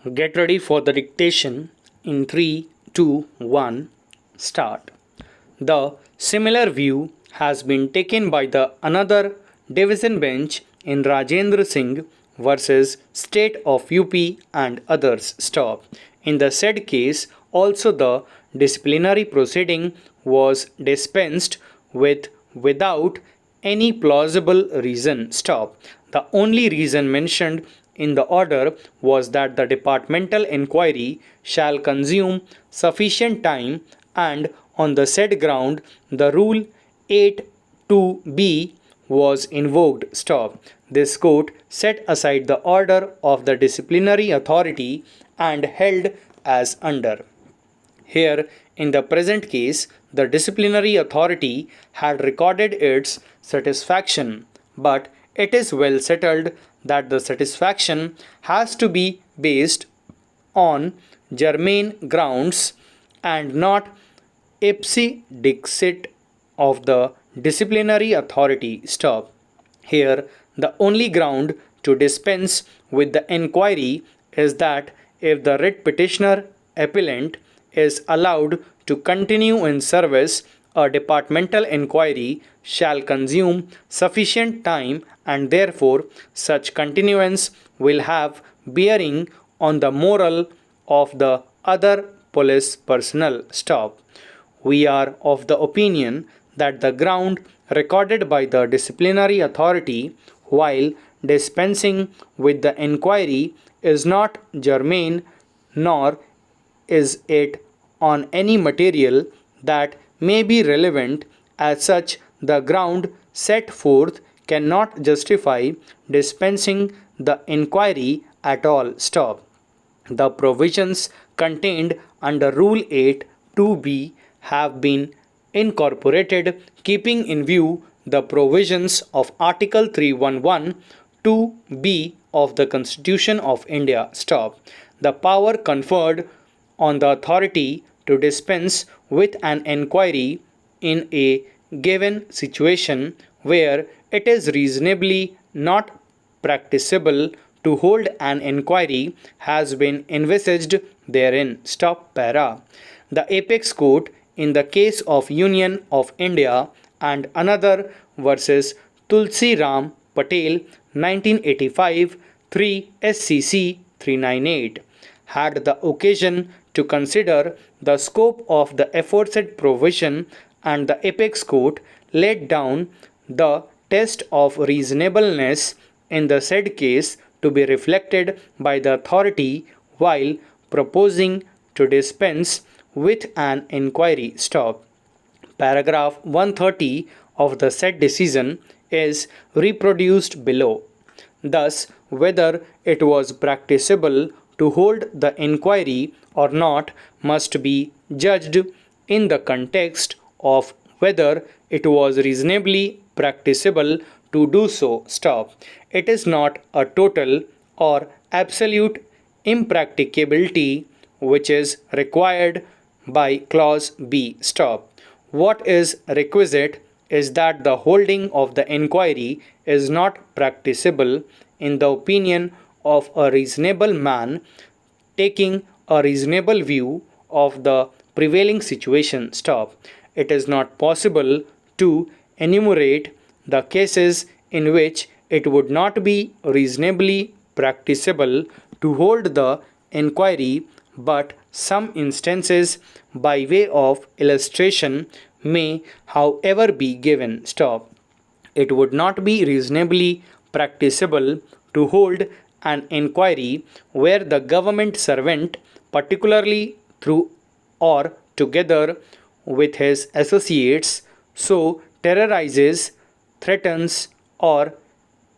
Get ready for the dictation in 3, 2, 1, start. The similar view has been taken by the another division bench in Rajendra Singh versus State of UP and others. Stop. In the said case, also the disciplinary proceeding was dispensed with without any plausible reason. Stop. The only reason mentioned in the order was that the departmental inquiry shall consume sufficient time, and on the said ground the rule 8(2)(b) was invoked. Stop. This court set aside the order of the disciplinary authority and held as under. Here, in the present case, the disciplinary authority had recorded its satisfaction, but it is well settled that the satisfaction has to be based on germane grounds and not ipsi dixit of the disciplinary authority. Stop. Here, the only ground to dispense with the inquiry is that if the writ petitioner appellant is allowed to continue in service, a departmental inquiry shall consume sufficient time, and therefore such continuance will have bearing on the moral of the other police personnel. Stop. We are of the opinion that the ground recorded by the disciplinary authority while dispensing with the inquiry is not germane, nor is it on any material that may be relevant. As such, the ground set forth cannot justify dispensing the inquiry at all. Stop. The provisions contained under Rule 8 2b have been incorporated keeping in view the provisions of Article 311 2b of the Constitution of India. Stop. The power conferred on the authority to dispense with an inquiry in a given situation where it is reasonably not practicable to hold an inquiry has been envisaged therein. Stop para. The apex court in the case of Union of India and another versus Tulsi Ram Patel 1985 3 SCC 398 had the occasion to consider the scope of the aforesaid provision, and the apex court laid down the test of reasonableness in the said case to be reflected by the authority while proposing to dispense with an inquiry. Stop. Paragraph 130 of the said decision is reproduced below. Thus, whether it was practicable to hold the inquiry or not must be judged in the context of whether it was reasonably practicable to do so. Stop. It is not a total or absolute impracticability which is required by clause B. Stop. What is requisite is that the holding of the inquiry is not practicable in the opinion of a reasonable man taking a reasonable view of the prevailing situation. Stop. It is not possible to enumerate the cases in which it would not be reasonably practicable to hold the inquiry, but some instances by way of illustration may however be given. Stop. It would not be reasonably practicable to hold an inquiry where the government servant, particularly through or together with his associates, so terrorizes, threatens, or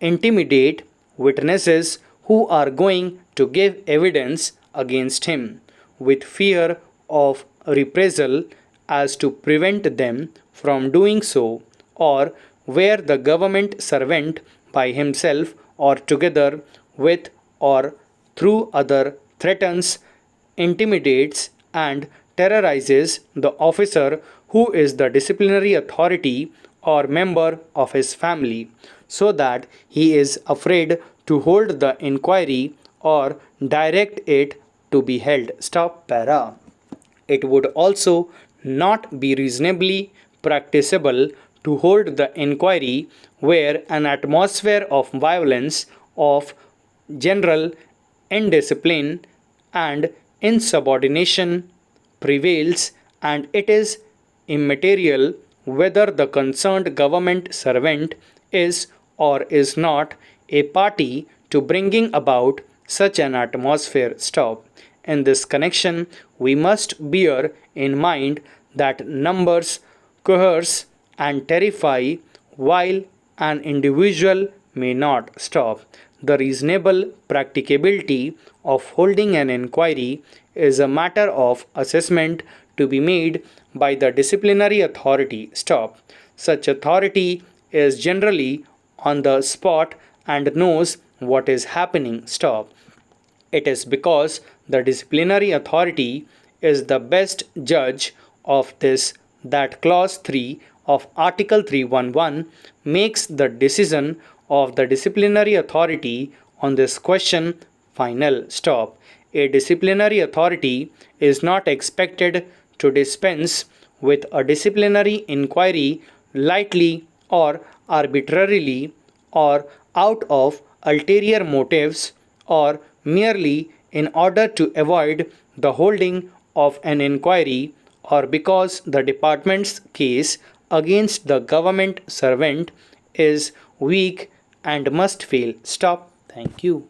intimidate witnesses who are going to give evidence against him with fear of reprisal as to prevent them from doing so, or where the government servant by himself or together with or through other threatens, intimidates, and terrorizes the officer who is the disciplinary authority or member of his family, so that he is afraid to hold the inquiry or direct it to be held. Stop. Para. It would also not be reasonably practicable to hold the inquiry where an atmosphere of violence, of general indiscipline, and insubordination prevails, and it is immaterial whether the concerned government servant is or is not a party to bringing about such an atmosphere. Stop. In this connection, we must bear in mind that numbers coerce and terrify while an individual may not. Stop. The reasonable practicability of holding an inquiry is a matter of assessment to be made by the disciplinary authority. Stop. Such authority is generally on the spot and knows what is happening. Stop. It is because the disciplinary authority is the best judge of this that Clause 3 of Article 311 makes the decision of the disciplinary authority on this question final. Stop. A disciplinary authority is not expected to dispense with a disciplinary inquiry lightly or arbitrarily or out of ulterior motives or merely in order to avoid the holding of an inquiry or because the department's case against the government servant is weak and must fail. Stop. Thank you.